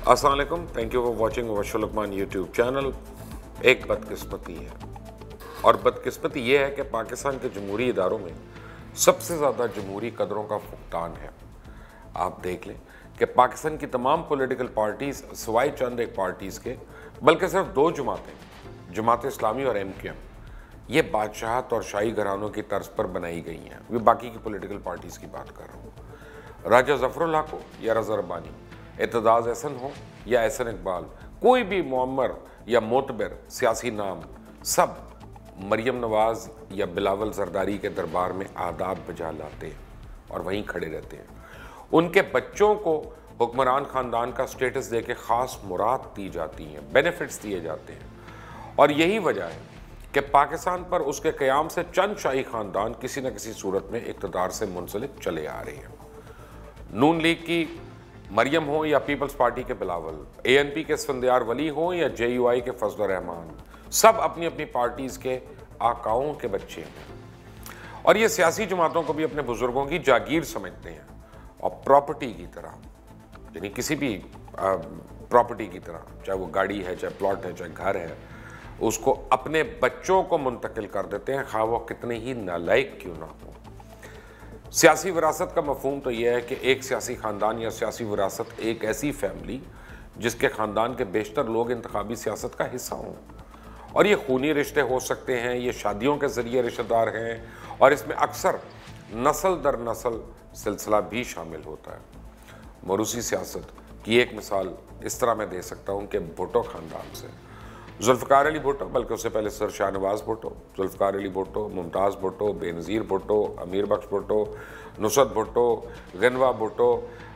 अस्सलाम वालेकुम, thank you for watching Wasul Luqman YouTube channel. एक बदकिस्मती है और बदकिस्मती ये है कि पाकिस्तान के जमहूरी इदारों में सबसे ज़्यादा जमहूरी कदरों का फुकदान है। आप देख लें कि पाकिस्तान की तमाम पॉलिटिकल पार्टीज़ सिवाय चंद एक पार्टीज़ के, बल्कि सिर्फ दो जमातें, जमात इस्लामी और MQM, ये बादशाहत और शाही घरानों की तर्ज पर बनाई गई हैं। मैं बाकी की पॉलिटिकल पार्टीज़ की बात कर रहा हूँ। राजा ज़फ़रुल हक हो या रज़ा रब्बानी, एतजाज़ एहसन हो या एहसन इकबाल, कोई भी मुअम्मर या मोतबर सियासी नाम, सब मरियम नवाज़ या बिलावल जरदारी के दरबार में आदाब बजा लाते हैं और वहीं खड़े रहते हैं। उनके बच्चों को हुक्मरान ख़ानदान का स्टेटस दे के ख़ास मुराद दी जाती हैं, बेनिफिट्स दिए जाते हैं। और यही वजह है कि पाकिस्तान पर उसके क़याम से चंद शाही ख़ानदान किसी न किसी सूरत में इक़्तिदार से मुंसलिक चले आ रहे हैं। नून लीग की मरियम हो या पीपल्स पार्टी के बिलावल, ANP के इस्फंदियार वली हो या JUI के फजल रहमान, सब अपनी अपनी पार्टीज़ के आकाओं के बच्चे हैं और ये सियासी जमातों को भी अपने बुजुर्गों की जागीर समझते हैं और प्रॉपर्टी की तरह, यानी किसी भी प्रॉपर्टी की तरह, चाहे वो गाड़ी है, चाहे प्लॉट है, चाहे घर है, उसको अपने बच्चों को मुंतकिल कर देते हैं, खा वो कितने ही नालायक क्यों ना हो। सियासी विरासत का मफहूम तो यह है कि एक सियासी ख़ानदान या सियासी विरासत एक ऐसी फैमिली जिसके ख़ानदान के बेशतर लोग इंतखाबी सियासत का हिस्सा हों, और ये खूनी रिश्ते हो सकते हैं, ये शादियों के ज़रिए रिश्तेदार हैं, और इसमें अक्सर नस्ल दर नस्ल सिलसिला भी शामिल होता है। मरूसी सियासत की एक मिसाल इस तरह मैं दे सकता हूँ कि भुट्टो ख़ानदान से जुल्फ़िकार अली भुट्टो, बल्कि उससे पहले सर शाहनवाज़ भुट्टो, जुल्फ़िकार अली भुट्टो, मुमताज़ भुट्टो, बेनज़ीर भुट्टो, अमीर बख्श भुट्टो, नुसरत भुट्टो, गनवा भुट्टो,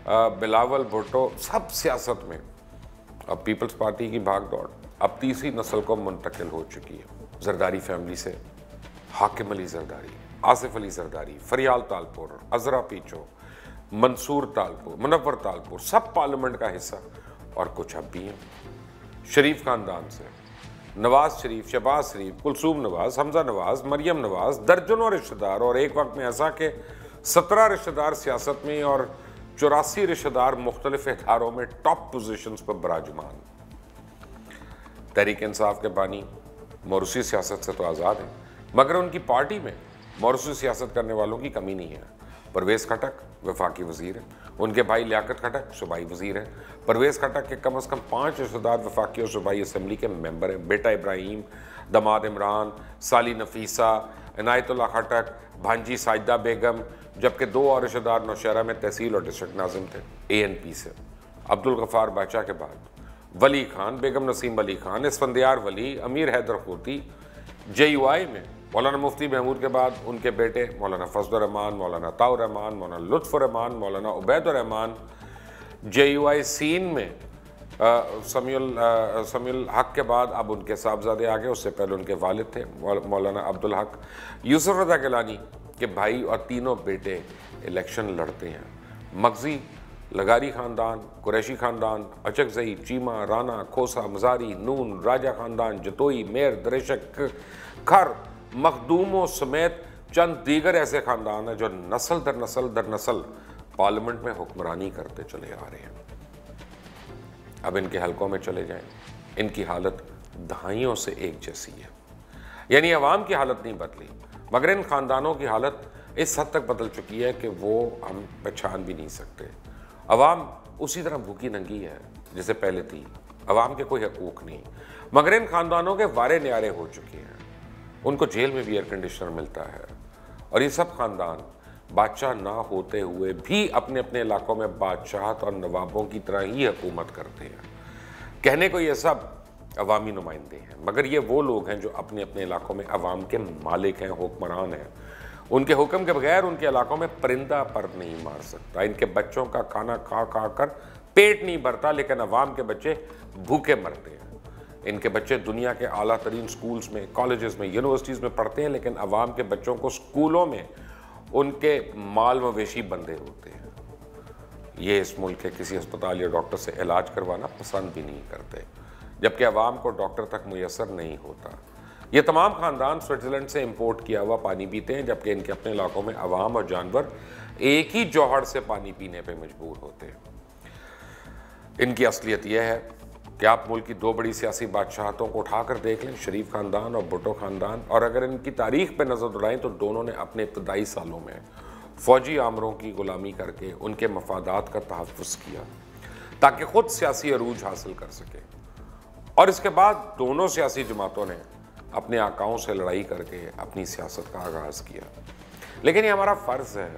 बिलावल भुट्टो, सब सियासत में अब पीपल्स पार्टी की भाग दौड़ अब तीसरी नस्ल को मुंतकिल हो चुकी है। जरदारी फैमिली से हाकिम अली जरदारी, आसिफ अली जरदारी, फरियाल तालपुर, अजरा पीचो, मंसूर तालपुर, मुनव्वर तालपुर, सब पार्लियामेंट का हिस्सा और कुछ अब भी हैं। शरीफ ख़ानदान से नवाज शरीफ, शहबाज शरीफ, कुलसूम नवाज, हमजा नवाज, मरियम नवाज, दर्जनों रिश्तेदार, और एक वक्त में ऐसा कि 17 रिश्तेदार सियासत में और 84 रिश्तेदार मुख्तलिफ इदारों में टॉप पोजीशंस पर बराजमान। तहरीक इंसाफ के बानी मौरूसी सियासत से तो आज़ाद हैं, मगर उनकी पार्टी में मौरूसी सियासत करने वालों की कमी नहीं है। परवेज़ खटक वफाकी वज़ीर है, उनके भाई लियाकत खटक सूबाई वज़ीर हैं। परवेज़ खटक के कम से कम 5 रिश्तेदार वफाकी और सूबाई असम्बली के मेंबर हैं। बेटा इब्राहिम, दमाद इमरान, साली नफीसा, इनायतुल्लाह खटक, भांजी साजिदा बेगम, जबकि 2 और रिश्तेदार नौशहरा में तहसील और डिस्ट्रिक्ट नाज़िम थे। ANP से अब्दुल गफ़ार बादशाह के बाद वली खान, बेगम नसीम वली खान, इस्फंदियार वली, अमीर हैदर खूती। JUI में मौलाना मुफ्ती महमूद के बाद उनके बेटे मौलाना फजल रहमान, मौलाना ताउर रहमान, मौलाना लुत्फ़ुर रहमान, मौलाना उबैदुर रहमान। JUI सीन में समीउल हक के बाद अब उनके साहबजादे आ गए, उससे पहले उनके वालिद थे मौलाना अब्दुल हक। यूसुफ रज़ा गिलानी के भाई और तीनों बेटे इलेक्शन लड़ते हैं। मगजी, लगारी ख़ानदान, कुरैशी ख़ानदान, अचकज़ई, चीमा, राना, खोसा, मज़ारी, नून, राजा ख़ानदान, जतोई, मेर, दरेशक, खर, मखदूमों समेत चंद दीगर ऐसे ख़ानदान हैं जो नस्ल दर नस्ल पार्लियामेंट में हुक्मरानी करते चले आ रहे हैं। अब इनके हलकों में चले जाएं, इनकी हालत दहाइयों से एक जैसी है। यानी अवाम की हालत नहीं बदली, मगर इन ख़ानदानों की हालत इस हद तक बदल चुकी है कि वो हम पहचान भी नहीं सकते। अवाम उसी तरह भूखी नंगी है जैसे पहले थी, अवाम के कोई हकूक़ नहीं, मगर इन ख़ानदानों के वारे न्यारे हो चुके हैं। उनको जेल में भी एयर कंडीशनर मिलता है, और ये सब ख़ानदान बादशाह ना होते हुए भी अपने अपने इलाकों में बादशाहत और नवाबों की तरह ही हुकूमत करते हैं। कहने को ये सब अवामी नुमाइंदे हैं, मगर ये वो लोग हैं जो अपने अपने इलाकों में अवाम के मालिक हैं, हुक्मरान हैं। उनके हुक्म के बगैर उनके इलाकों में परिंदा पर नहीं मार सकता। इनके बच्चों का खाना खा खा कर पेट नहीं भरता, लेकिन अवाम के बच्चे भूखे मरते हैं। इनके बच्चे दुनिया के आला तरीन स्कूल्स में, कॉलेजेस में, यूनिवर्सिटीज़ में पढ़ते हैं, लेकिन अवाम के बच्चों को स्कूलों में उनके माल मवेशी बंधे होते हैं। ये इस मुल्क के किसी अस्पताल या डॉक्टर से इलाज करवाना पसंद भी नहीं करते, जबकि अवाम को डॉक्टर तक मुयसर नहीं होता। ये तमाम ख़ानदान स्विट्ज़रलैंड से इंपोर्ट किया हुआ पानी पीते हैं, जबकि इनके अपने इलाकों में अवाम और जानवर एक ही जौहर से पानी पीने पर मजबूर होते हैं। इनकी असलियत यह है कि आप मुल्क की दो बड़ी सियासी बादशाहतों को उठाकर देख लें, शरीफ ख़ानदान और भुट्टो ख़ानदान, और अगर इनकी तारीख पर नज़र दौड़ाएं तो दोनों ने अपने इब्तदाई सालों में फ़ौजी आमरों की ग़ुलामी करके उनके मफादात का तहफ़्फ़ुज़ किया ताकि ख़ुद सियासी अरूज हासिल कर सके। और इसके बाद दोनों सियासी जमातों ने अपने आकाओं से लड़ाई करके अपनी सियासत का आगाज़ किया। लेकिन ये हमारा फ़र्ज़ है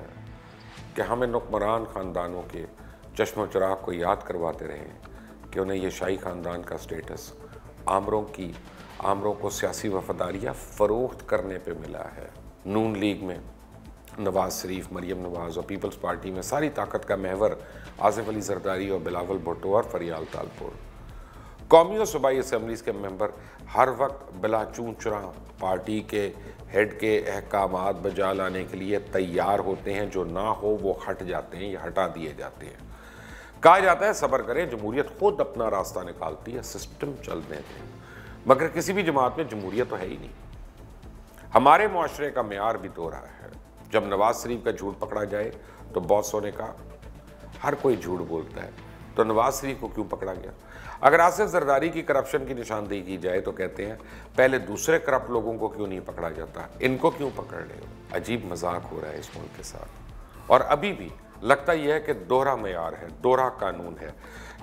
कि हम इन हुक्मरान ख़ानदानों के चश्मो चिराग को याद करवाते रहें कि उन्हें ये शाही ख़ानदान का स्टेटस आमरों को सियासी वफादारियाँ फ़रोख्त करने पे मिला है। नून लीग में नवाज़ शरीफ, मरीम नवाज़ और पीपल्स पार्टी में सारी ताकत का महवर आसिफ अली जरदारी और बिलावल भुट्टो और फरियाल तालपुर। कौमी और सूबाई असम्बलीज़ के मेंबर हर वक्त बिला चूं चुरा पार्टी के हेड के अहकामात बजा लाने के लिए तैयार होते हैं, जो ना हो वो हट जाते हैं या हटा दिए जाते हैं। कहा जाता है सब्र करें, जमहूरियत खुद अपना रास्ता निकालती है, सिस्टम चलने दें। मगर किसी भी जमात में जमहूरियत तो है ही नहीं। हमारे मुआशरे का मेयार भी दोहरा है। जब नवाज शरीफ का झूठ पकड़ा जाए तो बॉसों ने कहा हर कोई झूठ बोलता है, तो नवाज शरीफ को क्यों पकड़ा गया? अगर आसिफ जरदारी की करप्शन की निशानदेही की जाए तो कहते हैं पहले दूसरे करप्ट लोगों को क्यों नहीं पकड़ा जाता, इनको क्यों पकड़ रहे हो? अजीब मजाक हो रहा है इस मुल्क के साथ। और अभी भी लगता यह है कि दोहरा मेयार है, दोहरा कानून है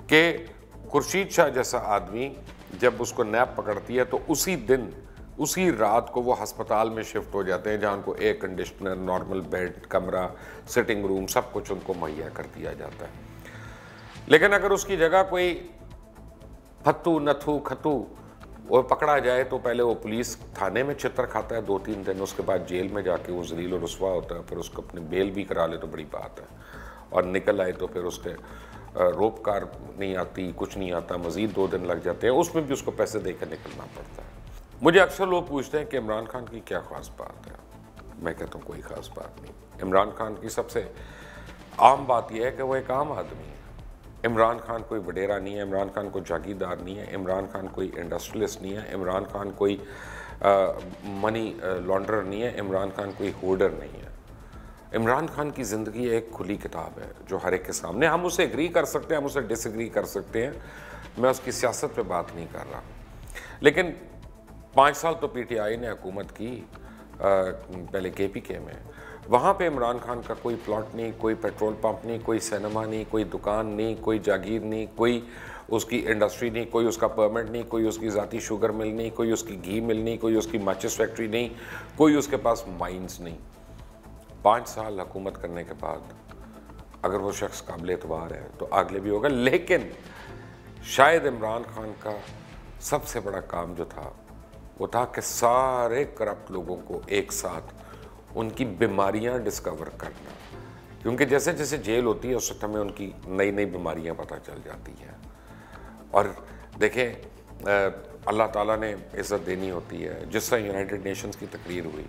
कि खुर्शीद शाह जैसा आदमी जब उसको नैब पकड़ती है तो उसी दिन उसी रात को वो हस्पताल में शिफ्ट हो जाते हैं, जहाँ उनको एयर कंडीशनर, नॉर्मल बेड, कमरा, सिटिंग रूम, सब कुछ उनको मुहैया कर दिया जाता है। लेकिन अगर उसकी जगह कोई फत्तू नथू खतू वो पकड़ा जाए तो पहले वो पुलिस थाने में चित्र खाता है 2-3 दिन, उसके बाद जेल में जाके वो जलील और रुस्वा होता है, फिर उसको अपने बेल भी करा ले तो बड़ी बात है, और निकल आए तो फिर उसके रोप कार नहीं आती, कुछ नहीं आता, मज़ीद 2 दिन लग जाते हैं, उसमें भी उसको पैसे दे कर निकलना पड़ता है। मुझे अक्सर लोग पूछते हैं कि इमरान खान की क्या ख़ास बात है। मैं कहता हूँ कोई ख़ास बात नहीं। इमरान खान की सबसे आम बात यह है कि वो एक आम आदमी है। इमरान खान कोई वडेरा नहीं है, इमरान खान कोई जागीरदार नहीं है, इमरान खान कोई इंडस्ट्रियलिस्ट नहीं है, इमरान खान कोई मनी लॉन्ड्रर नहीं है, इमरान खान कोई होल्डर नहीं है। इमरान खान की ज़िंदगी एक खुली किताब है जो हर एक के सामने, हम उसे एग्री कर सकते हैं, हम उसे डिसएग्री कर सकते हैं। मैं उसकी सियासत पे बात नहीं कर रहा, लेकिन 5 साल तो पीटीआई ने हुकूमत की, पहले केपीके में। वहाँ पे इमरान खान का कोई प्लॉट नहीं, कोई पेट्रोल पंप नहीं, कोई सिनेमा नहीं, कोई दुकान नहीं, कोई जागीर नहीं, कोई उसकी इंडस्ट्री नहीं, कोई उसका परमिट नहीं, कोई उसकी ज़ाती शुगर मिल नहीं, कोई उसकी घी मिल नहीं, कोई उसकी माचिस फैक्ट्री नहीं, कोई उसके पास माइंस नहीं। 5 साल हुकूमत करने के बाद अगर वो शख्स काबिल एतबार है तो अगले भी होगा। लेकिन शायद इमरान खान का सबसे बड़ा काम जो था वो था कि सारे करप्ट लोगों को एक साथ उनकी बीमारियां डिस्कवर करना, क्योंकि जैसे जैसे जेल होती है उस वक्त हमें उनकी नई नई बीमारियां पता चल जाती हैं। और देखें अल्लाह ताला ने इज़्ज़त देनी होती है। जिस तरह यूनाइटेड नेशंस की तकरीर हुई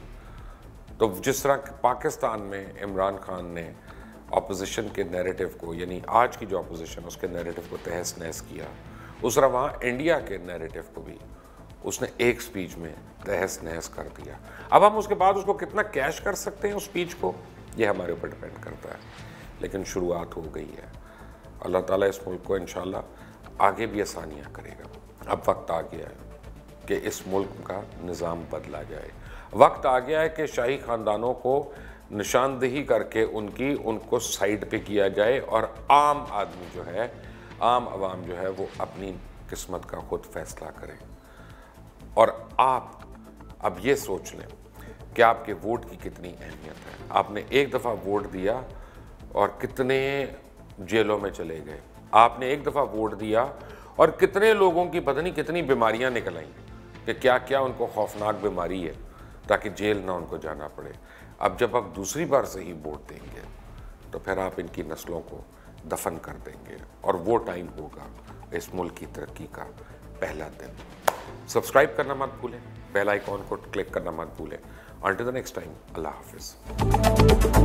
तो जिस तरह पाकिस्तान में इमरान खान ने अपोजिशन के नैरेटिव को, यानी आज की जो अपोजिशन उसके नैरेटिव को तहस नहस किया, उस तरह वहाँ इंडिया के नैरेटिव को भी उसने एक स्पीच में तहस नहस कर दिया। अब हम उसके बाद उसको कितना कैश कर सकते हैं उस स्पीच को, ये हमारे ऊपर डिपेंड करता है। लेकिन शुरुआत हो गई है। अल्लाह ताला इस मुल्क को इंशाल्लाह आगे भी आसानियाँ करेगा। अब वक्त आ गया है कि इस मुल्क का निज़ाम बदला जाए। वक्त आ गया है कि शाही ख़ानदानों को निशानदेही करके उनको साइड पे किया जाए और आम आदमी जो है, आम आवाम जो है, वो अपनी किस्मत का खुद फैसला करें। और आप अब ये सोच लें कि आपके वोट की कितनी अहमियत है। आपने एक दफ़ा वोट दिया और कितने जेलों में चले गए। आपने एक दफ़ा वोट दिया और कितने लोगों की पता नहीं कितनी बीमारियां निकल आईं कि क्या क्या उनको खौफनाक बीमारी है ताकि जेल ना उनको जाना पड़े। अब जब आप दूसरी बार से ही वोट देंगे तो फिर आप इनकी नस्लों को दफन कर देंगे और वो टाइम होगा इस मुल्क की तरक्की का पहला दिन। सब्सक्राइब करना मत भूलें, बेल आइकॉन को क्लिक करना मत भूलें। Until the next time, Allah Hafiz.